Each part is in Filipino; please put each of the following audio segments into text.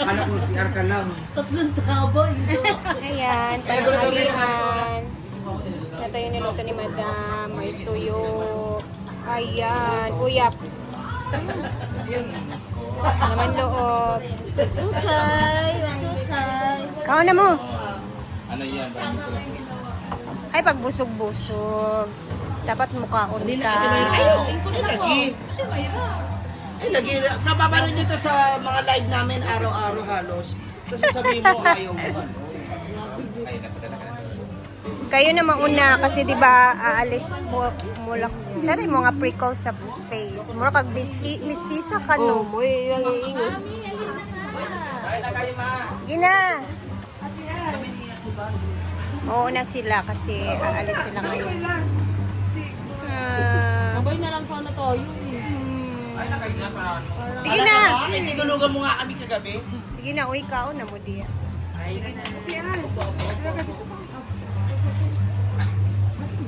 Akala ko CR ka lang. Tatlong taba ito. Ayan, pananghalian. Ito yung niluto ni Madam. May tuyo. Ayan, uyap. Naman loob. Chuchay! Chuchay! Kao na mo. Ano yan? Parang dito lang. Ay, pagbusog-busog. Dapat mukha unta. Lagi. Ay, lagi. Napaparoon nyo to sa mga live namin araw-araw halos. Kasi sabihin mo, ayaw mo. Ay, napadala ka na. Kayo na mauna kasi 'di ba aalis mo mulak. Tsari mo nga prickle sa face. Mura kag mistisa ka no. mo yung iingon. Ay, na kayo, ma. Gina. Mauna sila kasi aalis sila ngayon. Sabay na lang sana tayo. Ay, na kayo na pa. Sige na. Ay, tinulugan mo nga kami kagabi. Sige na, uy kao na mo diya.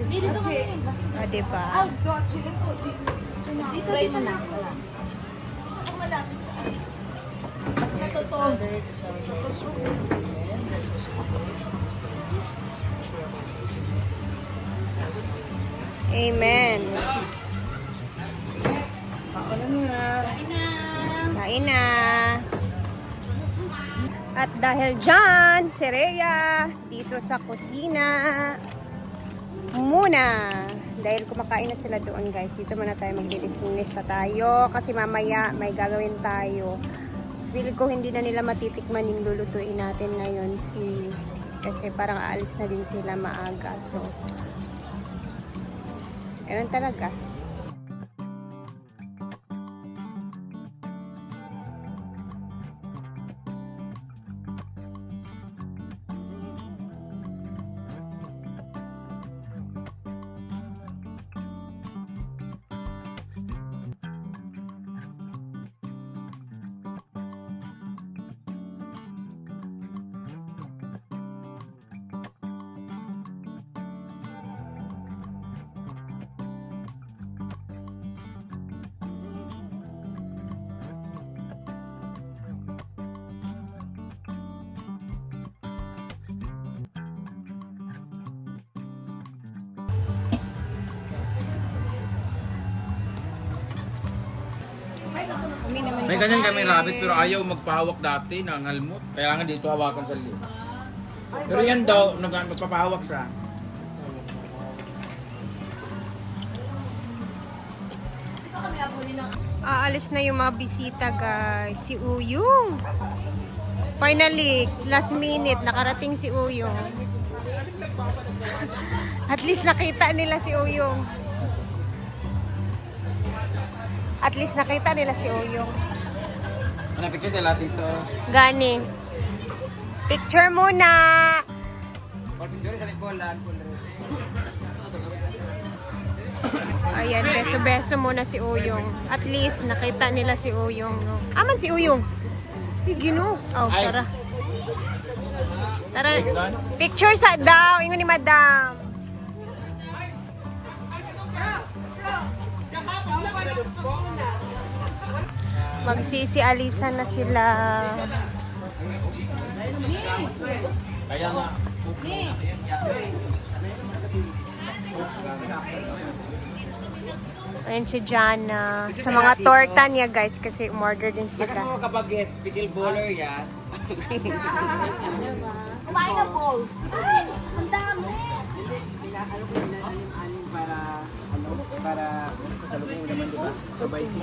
Dito kami. Ah, di ba? Dito na. Amen. Ano na? Kain na. At dahil dyan, si Rhea, dito sa kusina, muna. Dahil kumakain na sila doon guys, dito muna tayo maglinis-linis pa tayo. Kasi mamaya may gagawin tayo. Feel ko hindi na nila matitikman yung lulutuin natin ngayon. Kasi parang aalis na din sila maaga. So, ganun talaga. May ganyan kami rabbit pero ayaw magpahawak dati, nangalmot. Kailangan dito hawakan sa liit. Pero yan daw, magpapahawak siya. Aalis na yung mga bisita guys. Si Uyong. Finally, last minute, nakarating si Uyong. At least nakita nila si Uyong. At least nakita nila si Uyong. Ano picture nila dito? Gani. Picture muna. Or picture sa Nicola. Ayan, beso-beso muna si Uyong. At least nakita nila si Uyong. No? Aman si Uyong. Gino. Oh, Ay. tara. Tara. Picture sa daw. Ingon ni Madam. Magsisi-alisan na sila. Kaya nga. Ayan si Jana. Sa mga torta niya guys kasi umorder din Saka sila. mo kapag-gets, pickle bowler yan. Kumain na balls. Ay, ang dami. Para salubong naman diba? Sabay si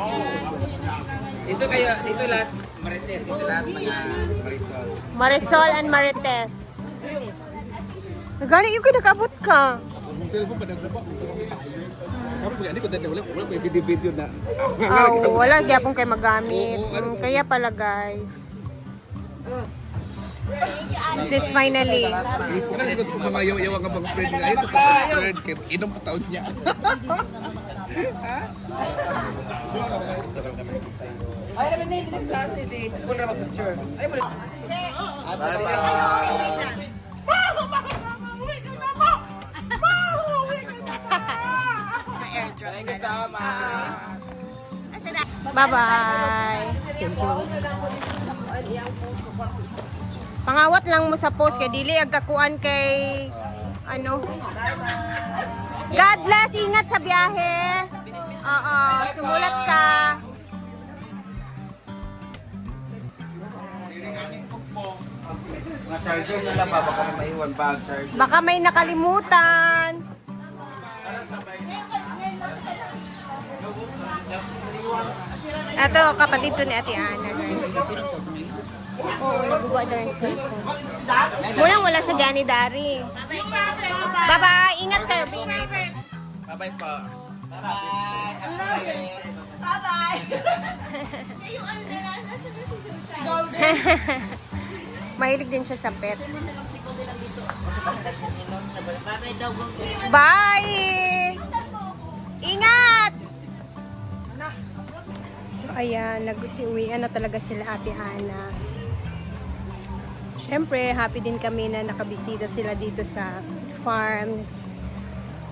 Dito kayo, dito lahat, Marites, dito lahat mga Marisol. Marisol and Marites. Nagani yung kinakabot ka. Ang cellphone pa nagdapa. Kamu pag ko dali wala may video na. Wala gyapon kay magamit. Kaya pala guys. This finally. Wala siguro mga yawa nga mga friend nga sa friend kay inom pa taon niya. Ay, naman na yung klase si Pura mag-picture. Ay, mo Thank you so much. Bye-bye. Pangawat lang mo sa post kay dili agkakuan kay ano. God bless, ingat sa biyahe. Oo, sumulat ka. Mga charger nila pa, baka may maiwan bag charger. Baka may nakalimutan. Ito, kapatid to ni Ate Ana, guys. Oo, naguba daw yung cellphone. Munang wala siya gani dari. Bye-bye! Ingat kayo, baby. Bye-bye pa. Mahilig din siya sa pet. Bye! Ingat! So ayan, nag-uwian na talaga sila Ate Ana. Siyempre, happy din kami na nakabisita sila dito sa farm.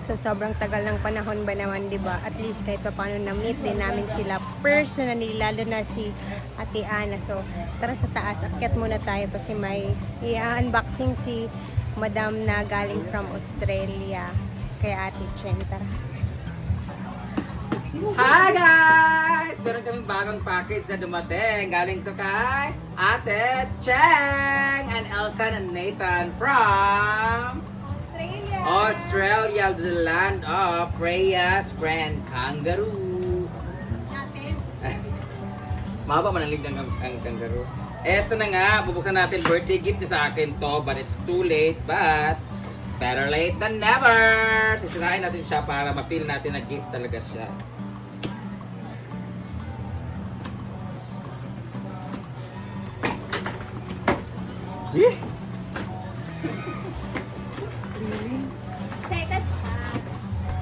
Sa sobrang tagal ng panahon ba naman, di ba? At least kahit pa paano na-meet din namin sila personally, lalo na si Ate Ana. So, tara sa taas, akyat muna tayo kasi may i-unboxing si Madam na galing from Australia. Kaya Ate Chen, tara. Hi guys! Meron kaming bagong package na dumating. Galing to kay Ate Cheng and Elkan and Nathan from Australia, the land of Freya's friend kangaroo. Mahaba manalig ng ang kangaroo. Eto na nga, bubuksan natin. Birthday gift sa akin to, but it's too late. But better late than never. Sisirain natin siya para ma-feel natin na gift talaga siya.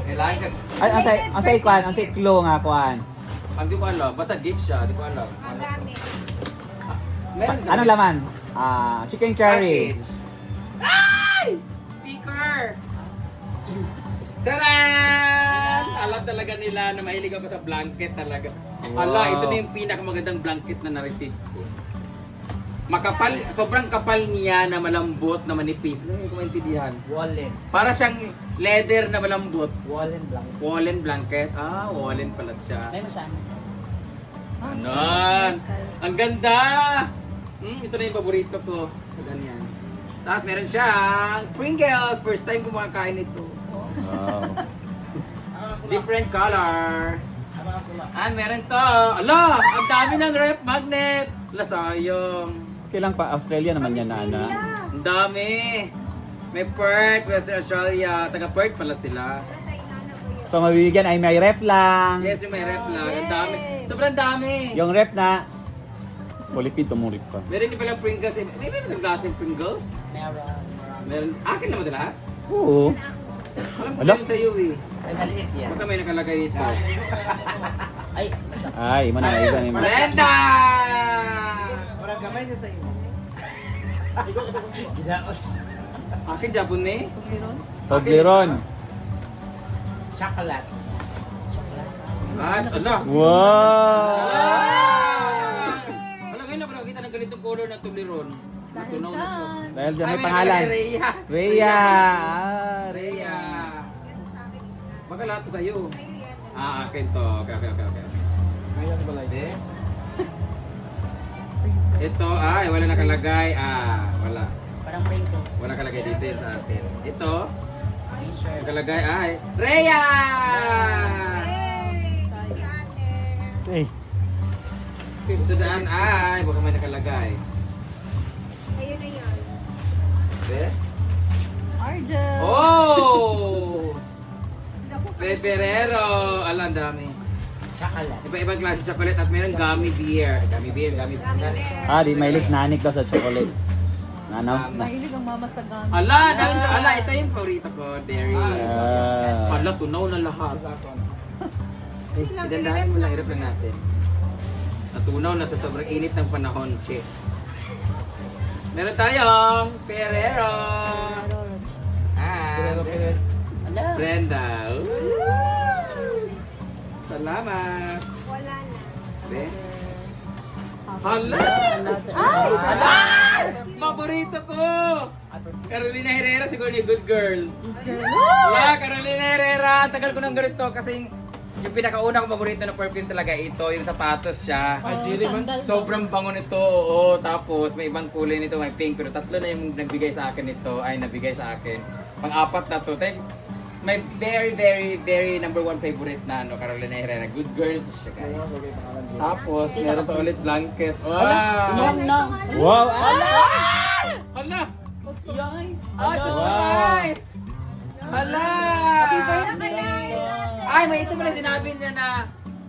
Kailangan kasi. Ay, ang say kwan, ang say clue nga kwan. Ang di ko alam, basta gift siya, di ko alam. Meron Ano laman? Chicken curry. Package. Ay! Speaker! Charan! Alam talaga nila na mahilig ako sa blanket talaga. Ala, ito na yung pinakamagandang blanket na na-receive ko. Makapal, sobrang kapal niya na malambot na manipis. Ano yung maintindihan? Wallen. Para siyang leather na malambot. Wallen blanket. Woolen blanket. Ah, woolen pala siya. May masama. Anon! Ang ganda! Ito na yung paborito ko. Ganyan. Tapos meron siyang Pringles. First time kumakain ito. Wow. Different color. And meron to. Ala! Ang dami ng ref magnet! Ala, sayang. Kailang pa Australia naman yan, Ana. Ang dami. May Perth, Western Australia. Taga Perth pala sila. So mabibigyan ay may ref lang. Yes, yung may ref lang. Ang dami. Sobrang dami. Yung ref na Ulipid, tumurip pa. Meron din palang Pringles. May meron klaseng Pringles? Meron. Akin naman lahat? Oo. Alam ko Ala? meron sa iyo eh. Baka may nakalagay dito. Ay, mana iba ni Mark. Brenda! Akin Japon eh. Toblerone. Ah, ala. Wow! Wala ngayon ako nakakita ng ganitong color na Toblerone. Natunaw na siya. Dahil dyan Ay, may pangalan. nakalagay Rhea. Rhea. Rhea. Baka lahat to sa'yo. Ah, akin to. Okay. Hindi. Ito, ay, wala nakalagay. Wala. Parang prank ko. Wala nakalagay dito yun sa atin. Ito, nakalagay ay, Rhea! Eh, Ito daan ay, baka may nakalagay. Ayun na yun. Hindi? Oh! Peperero! Ala, ang dami. Iba-ibang klase chocolate at meron gummy beer. Gummy beer. di mailis nanik daw sa chocolate. Na-announce na. Ala, dami siya. Ala, ito yung paborito ko, dairy. Ah. Ala, tunaw na lahat. Idandahan mo lang, irap lang natin. Natunaw na sa sobrang init ng panahon, che. Meron tayong Ferrero. Brenda. Salamat. Wala na. Be? Hala! Paborito ko! Carolina Herrera, siguro ni Good Girl. Yeah, Carolina Herrera. Ang tagal ko nang ganito kasi yung pinakauna kong paborito na perfume talaga ito, yung sapatos siya. Sobrang bango nito, oo. Tapos may ibang kulay nito, may pink. Pero tatlo na yung nabigay sa akin nito, nabigay sa akin. Pang-apat na to. My very, very, very number one favorite na Carolina Herrera. Good Girl siya, guys. Tapos, meron pa ulit blanket. Wow! Wow! Hala! Just nice! Hala! Ay, may ito pala sinabi niya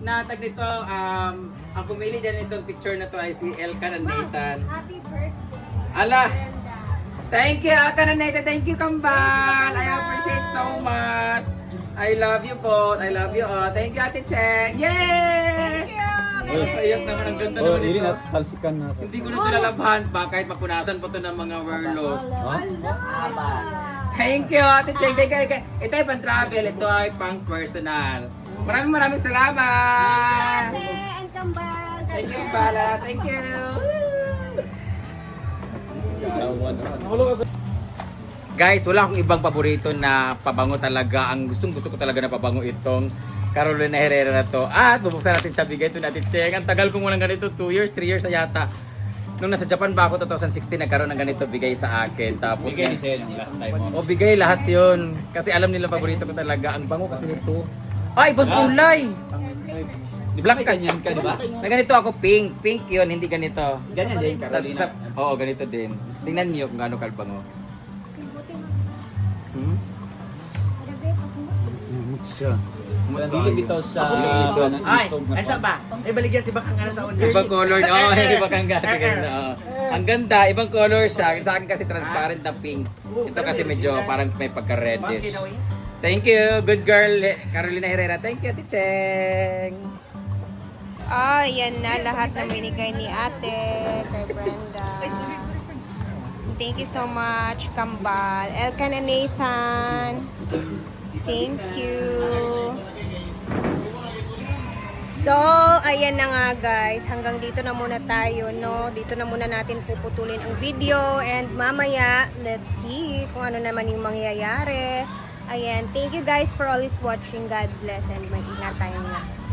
na tag nito, ang pumili dyan itong picture na to ay si Elkan and Nathan. Happy birthday. Ala! Thank you, Elkan and Nathan. Thank you, Kambal. I appreciate so much. I love you po. I love you all. Thank you, Ate Cheng. Yay! Ayak naman, ang ganda naman Hindi ito. na, talsikan na. Hindi ko na ito lalabhan pa kahit mapunasan po ito ng mga werlos. Thank you, Ate Cheng. Thank you. Ito ay pang-travel. Ito ay pang-personal. Maraming salamat. And kambal. Thank you, Bala. Thank you. Guys, wala akong ibang paborito na pabango talaga. Ang gustong-gusto ko talaga na pabango itong Carolina Herrera na to. At bubuksan natin siya, bigay ito natin check. Ang tagal kong walang ganito, 2 years, 3 years na yata. Nung nasa Japan ba ako, 2016, nagkaroon ng ganito, bigay sa akin. Tapos, Bigay ni Sel yung last time mo. bigay lahat yun. Kasi alam nila paborito ko talaga. Ang bango kasi nito. Ay, ibang kulay! Di ba Black may ganyan ka, di ba? Na ganito ako, pink. Pink yun, hindi ganito. Ganyan din, Tapos Carolina. oo, ganito din. Tingnan niyo kung gaano kalbango. Hmm? Siya. Dili bitaw siya. Isog. Ay, Asa ba? May baligyan si Bakang sa una. Ibang color. Oo, ibang kangga. Ang ganda, ibang color siya. Sa akin kasi transparent na pink. Ito kasi medyo parang may pagka-reddish. Thank you, good girl, Carolina Herrera. Thank you, Ate Cheng. Yan na lahat na binigay ni ate kay Brenda. Thank you so much, Kambal. Elkan and Nathan. Thank you. So, ayan na nga guys. Hanggang dito na muna tayo, no? Dito na muna natin puputulin ang video. And mamaya, let's see kung ano naman yung mangyayari. Ayan. Thank you guys for always watching. God bless and mag-ingat tayong lahat.